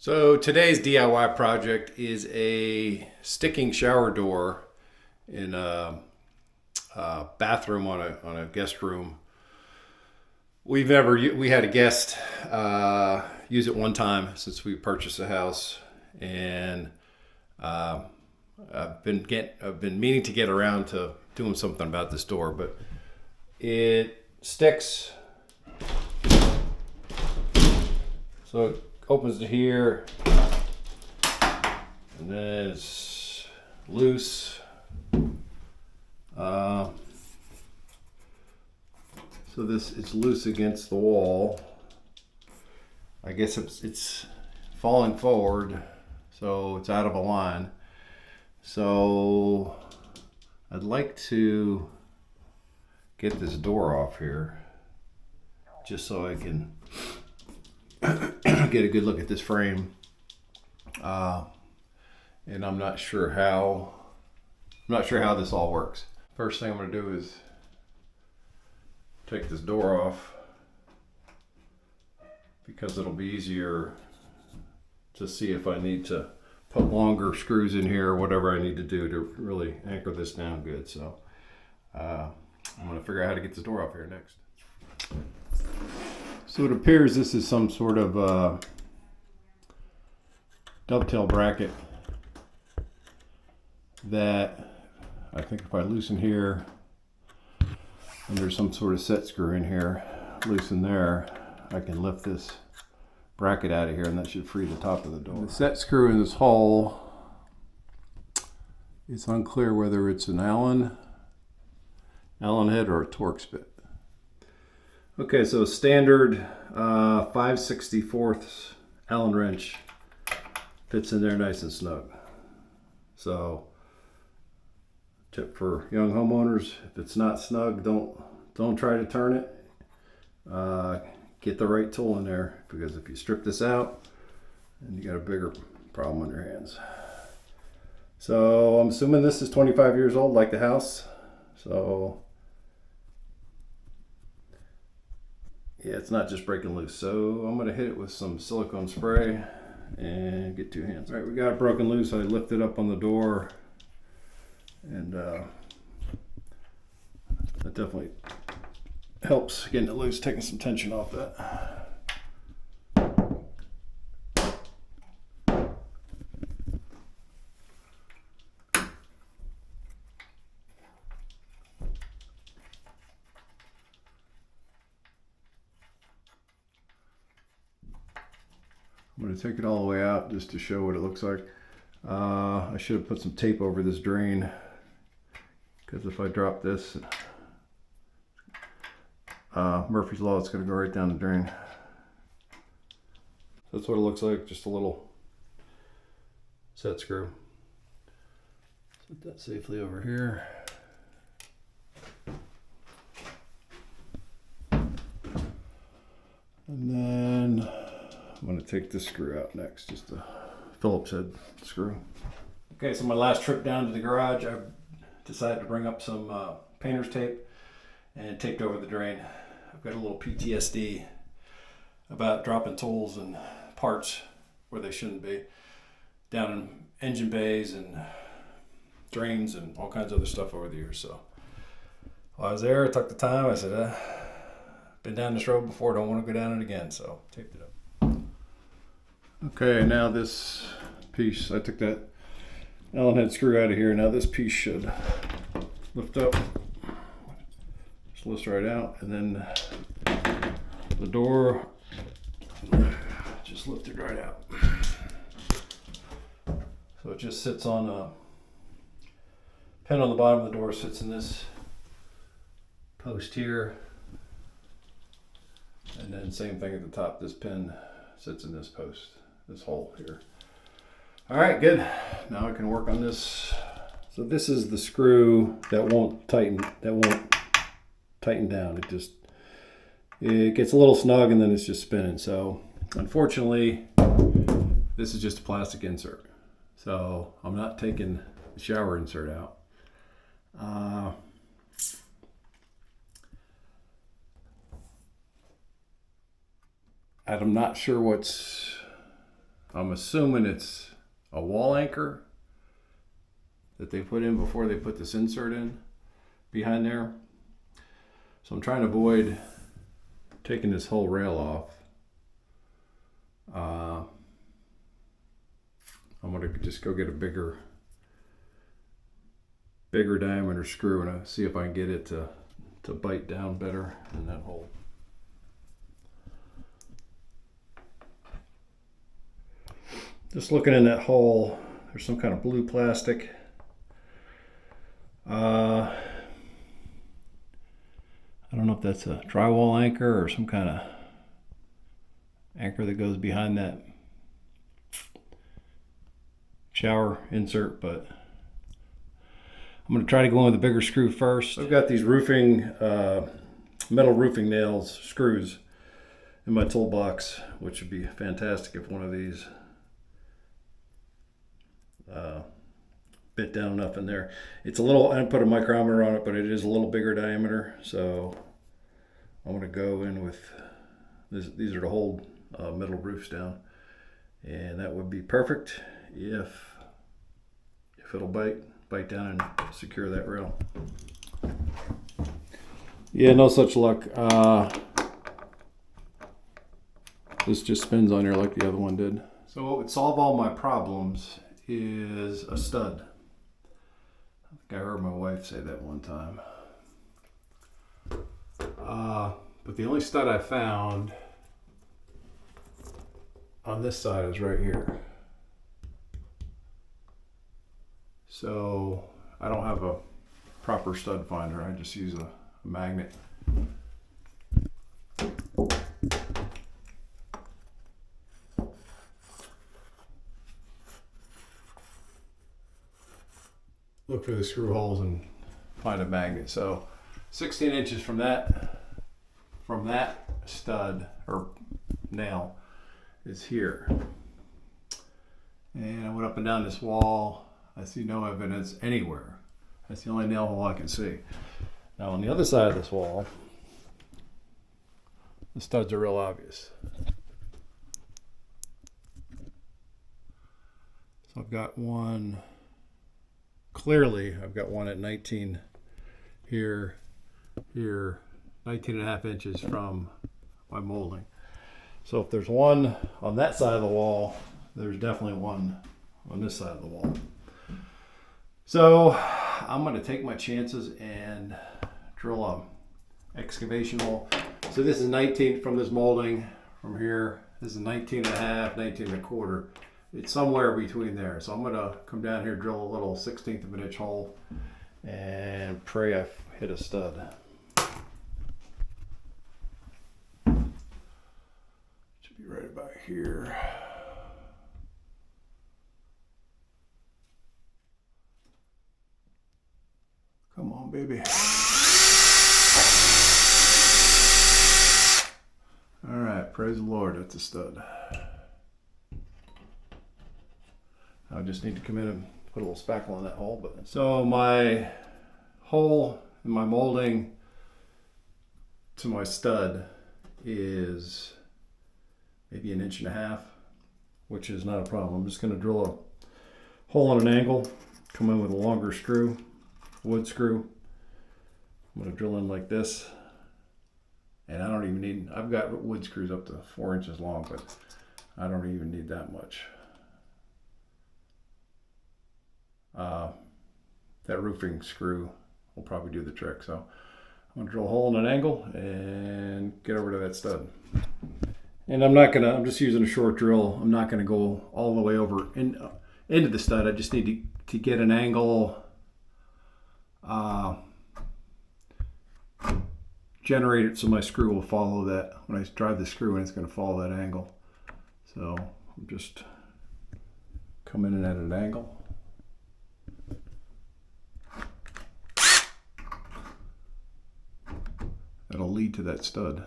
So today's DIY project is a sticking shower door in a bathroom on a guest room. We had a guest use it one time since we purchased the house, and uh, I've been meaning to get around to doing something about this door, but it sticks. So it opens to here, and then it's loose. So it's loose against the wall. I guess it's falling forward, so it's out of a line. So I'd like to get this door off here, just so I can get a good look at this frame. And I'm not sure how this all works. First thing I'm going to do is take this door off, because it'll be easier to see if I need to put longer screws in here or whatever I need to do to really anchor this down good. So I'm going to figure out how to get this door off here next. So it appears this is some sort of dovetail bracket that I think if I loosen here, and there's some sort of set screw in here, loosen there, I can lift this bracket out of here, and that should free the top of the door. The set screw in this hole, it's unclear whether it's an Allen head or a Torx bit. Okay, so standard 5/64 Allen wrench fits in there nice and snug. So tip for young homeowners: if it's not snug, don't try to turn it. Get the right tool in there, because if you strip this out, then you got a bigger problem on your hands. So I'm assuming this is 25 years old, like the house. So yeah, it's not just breaking loose. So I'm gonna hit it with some silicone spray and get two hands. All right, we got it broken loose. I lifted up on the door, and that definitely helps getting it loose, taking some tension off that. I'm going to take it all the way out just to show what it looks like. I should have put some tape over this drain, because if I drop this, Murphy's Law, it's going to go right down the drain. So that's what it looks like, just a little set screw. Put that safely over here. And then I'm going to take this screw out next, just a Phillips head screw. Okay, so my last trip down to the garage, I decided to bring up some painter's tape and taped over the drain. I've got a little PTSD about dropping tools and parts where they shouldn't be, down in engine bays and drains and all kinds of other stuff over the years. So while I was there, I took the time. I said, been down this road before, don't want to go down it again. So taped it up. Okay, now this piece, I took that Allen head screw out of here. Now this piece should lift up. Just lifts right out, and then the door just lifted right out. So it just sits on a pin on the bottom of the door, sits in this post here, and then same thing at the top. This pin sits in this post, this hole here. All right, good. Now I can work on this. So this is the screw that won't tighten down. It gets a little snug, and then it's just spinning. So unfortunately, this is just a plastic insert. So I'm not taking the shower insert out. I'm not sure I'm assuming it's a wall anchor that they put in before they put this insert in behind there. So I'm trying to avoid taking this whole rail off. I'm going to just go get a bigger diameter screw and see if I can get it to bite down better in that hole. Just looking in that hole, there's some kind of blue plastic. I don't know if that's a drywall anchor or some kind of anchor that goes behind that shower insert, but I'm going to try to go in with a bigger screw first. I've got these roofing, metal roofing nails, screws in my toolbox, which would be fantastic if one of these bit down enough in there. It's a little, I didn't put a micrometer on it, but it is a little bigger diameter, so I'm going to go in with this. These are to hold metal roofs down, and that would be perfect if it'll bite down and secure that rail. Yeah, no such luck. This just spins on here like the other one did. So what would solve all my problems is a stud. I think I heard my wife say that one time. But the only stud I found on this side is right here. So I don't have a proper stud finder. I just use a magnet. Look for the screw holes and find a magnet. So 16 inches from that stud or nail is here. And I went up and down this wall. I see no evidence anywhere. That's the only nail hole I can see. Now on the other side of this wall, the studs are real obvious. So I've got one, clearly I've got one at 19 here, 19 and a half inches from my molding. So if there's one on that side of the wall, there's definitely one on this side of the wall. So I'm going to take my chances and drill a excavation hole. So this is 19 from this molding from here. This is 19 and a half, 19 and a quarter. It's somewhere between there. So I'm going to come down here, drill a little 1/16 of an inch hole and pray I hit a stud. Should be right about here. Come on, baby. All right, praise the Lord, that's a stud. I just need to come in and put a little spackle on that hole. But so my hole in my molding to my stud is maybe 1.5 inches, which is not a problem. I'm just going to drill a hole on an angle, come in with a longer screw, wood screw. I'm going to drill in like this, and I don't even need, I've got wood screws up to 4 inches long, but I don't even need that much. That roofing screw will probably do the trick. So I'm going to drill a hole in an angle and get over to that stud. And I'm just using a short drill. I'm not going to go all the way over into the stud. I just need to get an angle generated so my screw will follow that. When I drive the screw in, it's going to follow that angle. So I'm just coming in at an angle. That'll lead to that stud.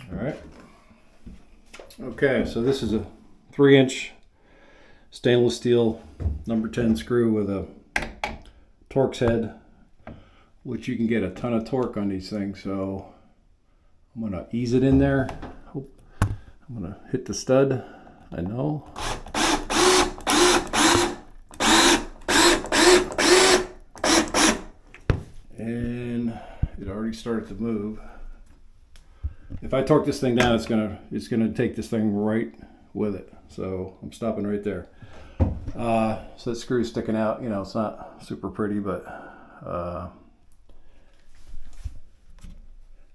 All right. Okay, so this is a 3-inch stainless steel number 10 screw with a Torx head, which you can get a ton of torque on these things. So I'm gonna ease it in there. I'm gonna hit the stud, I know. And it already started to move. If I torque this thing down, it's gonna take this thing right with it. So I'm stopping right there. So that screw's sticking out. You know, it's not super pretty, but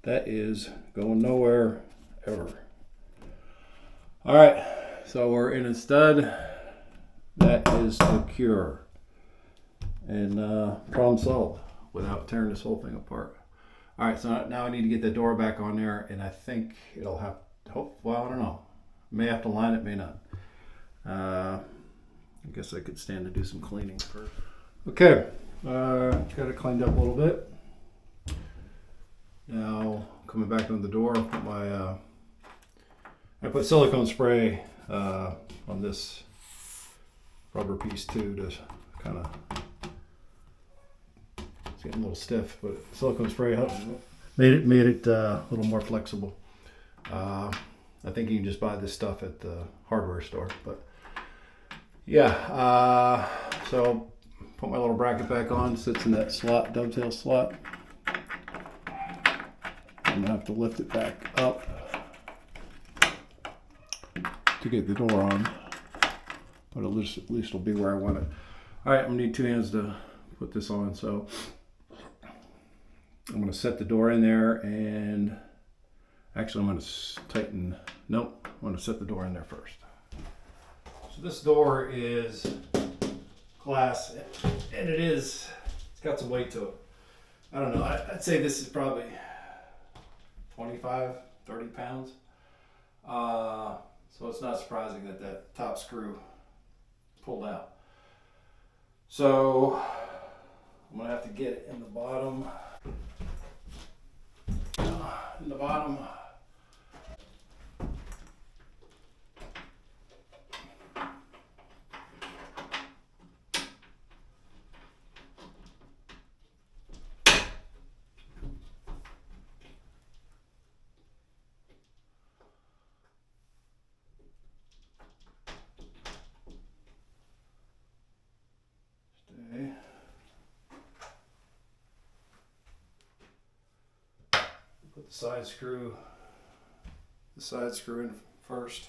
that is going nowhere ever. All right, so we're in a stud. That is secure. And problem solved without tearing this whole thing apart. All right, so now I need to get the door back on there, and I think it'll have, well, I don't know. May have to line it, may not. I guess I could stand to do some cleaning first. Okay, got it cleaned up a little bit. Now, coming back on the door, put my, I put silicone spray on this rubber piece too to kind of, it's getting a little stiff, but silicone spray helped, made it a little more flexible. I think you can just buy this stuff at the hardware store, but yeah, so put my little bracket back on, sits in that slot, dovetail slot. I'm gonna have to lift it back up to get the door on, but at least it'll be where I want it. All right, I'm gonna need 2 hands to put this on, so I'm gonna set the door in there, and actually I'm gonna tighten, nope, I'm gonna set the door in there first. So this door is glass, and it's got some weight to it. I don't know, I'd say this is probably 25, 30 pounds. So it's not surprising that that top screw pulled out. So I'm gonna have to get it in the bottom. Put the side screw in first.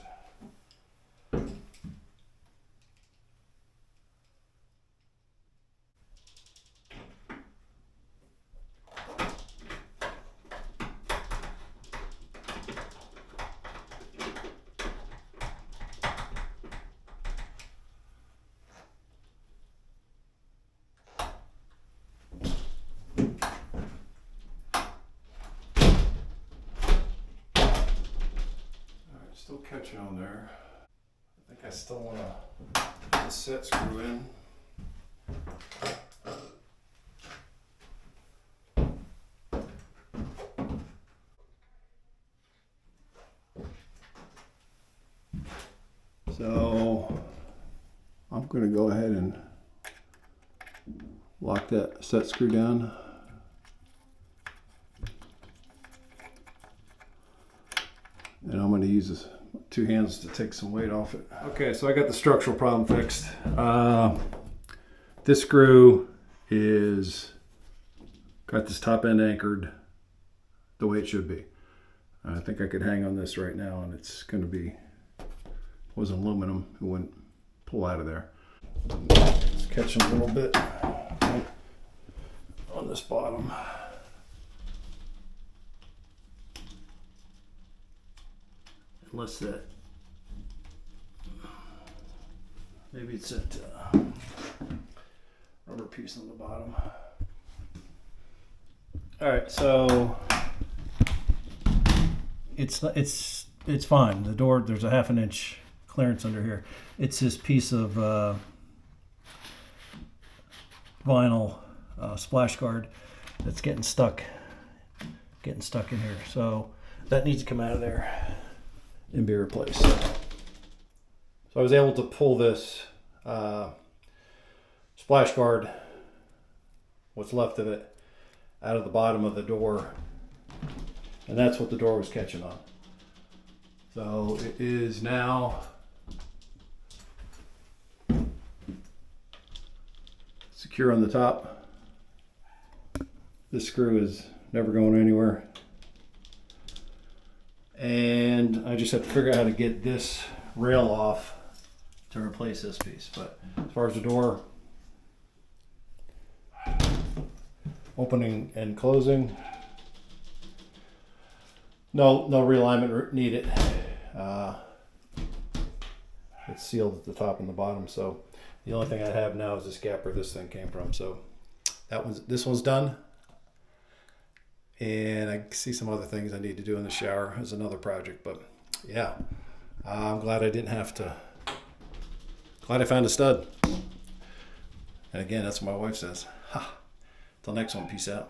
Still catching on there. I think I still want to put the set screw in. So I'm going to go ahead and lock that set screw down. And I'm going to use this 2 hands to take some weight off it. Okay, so I got the structural problem fixed. This screw is got this top end anchored the way it should be. I think I could hang on this right now, and it's going to be, was aluminum, it wouldn't pull out of there. It's catching a little bit on this bottom. Unless that, maybe it's that rubber piece on the bottom. All right, so it's fine. The door, there's a 1/2 inch clearance under here. It's this piece of vinyl splash guard that's getting stuck in here. So that needs to come out of there and be replaced. So I was able to pull this splash guard, what's left of it, out of the bottom of the door, and that's what the door was catching on. So it is now secure on the top. This screw is never going anywhere. And I just have to figure out how to get this rail off to replace this piece. But as far as the door opening and closing, no realignment needed. It's sealed at the top and the bottom, so the only thing I have now is this gap where this thing came from. So this one's done. And I see some other things I need to do in the shower as another project, but yeah, I'm glad I didn't have to. Glad I found a stud. And again, that's what my wife says. Ha. Till next one, peace out.